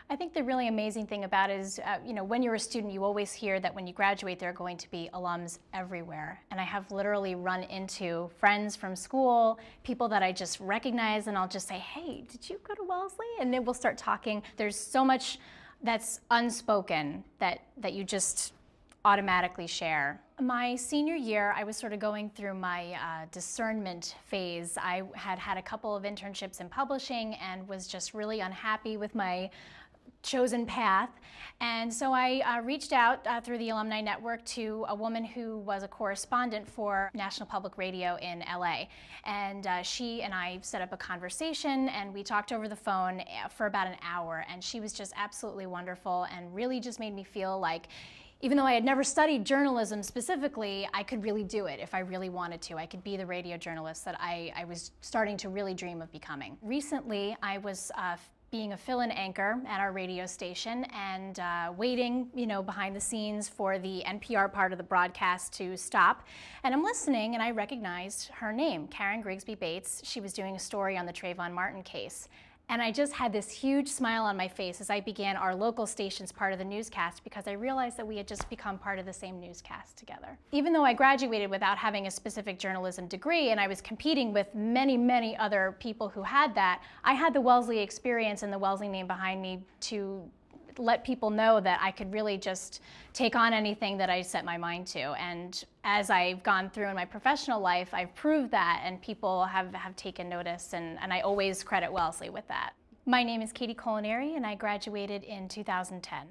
I think the really amazing thing about it is, when you're a student, you always hear that when you graduate, there are going to be alums everywhere. And I have literally run into friends from school, people that I just recognize, and I'll just say, hey, did you go to Wellesley? And then we'll start talking. There's so much that's unspoken that you just automatically share. My senior year, I was sort of going through my discernment phase. I had had a couple of internships in publishing and was just really unhappy with my chosen path. And so I reached out through the alumni network to a woman who was a correspondent for National Public Radio in LA. And she and I set up a conversation, and we talked over the phone for about an hour. And she was just absolutely wonderful and really just made me feel like, even though I had never studied journalism specifically, I could really do it if I really wanted to. I could be the radio journalist that I was starting to really dream of becoming. Recently, I was being a fill-in anchor at our radio station and waiting, behind the scenes for the NPR part of the broadcast to stop. And I'm listening, and I recognized her name, Karen Grigsby Bates. She was doing a story on the Trayvon Martin case. And I just had this huge smile on my face as I began our local station's part of the newscast, because I realized that we had just become part of the same newscast together. Even though I graduated without having a specific journalism degree, and I was competing with many, many other people who had that, I had the Wellesley experience and the Wellesley name behind me to let people know that I could really just take on anything that I set my mind to. And as I've gone through in my professional life, I've proved that, and people have taken notice, and I always credit Wellesley with that. My name is Colaneri, and I graduated in 2010.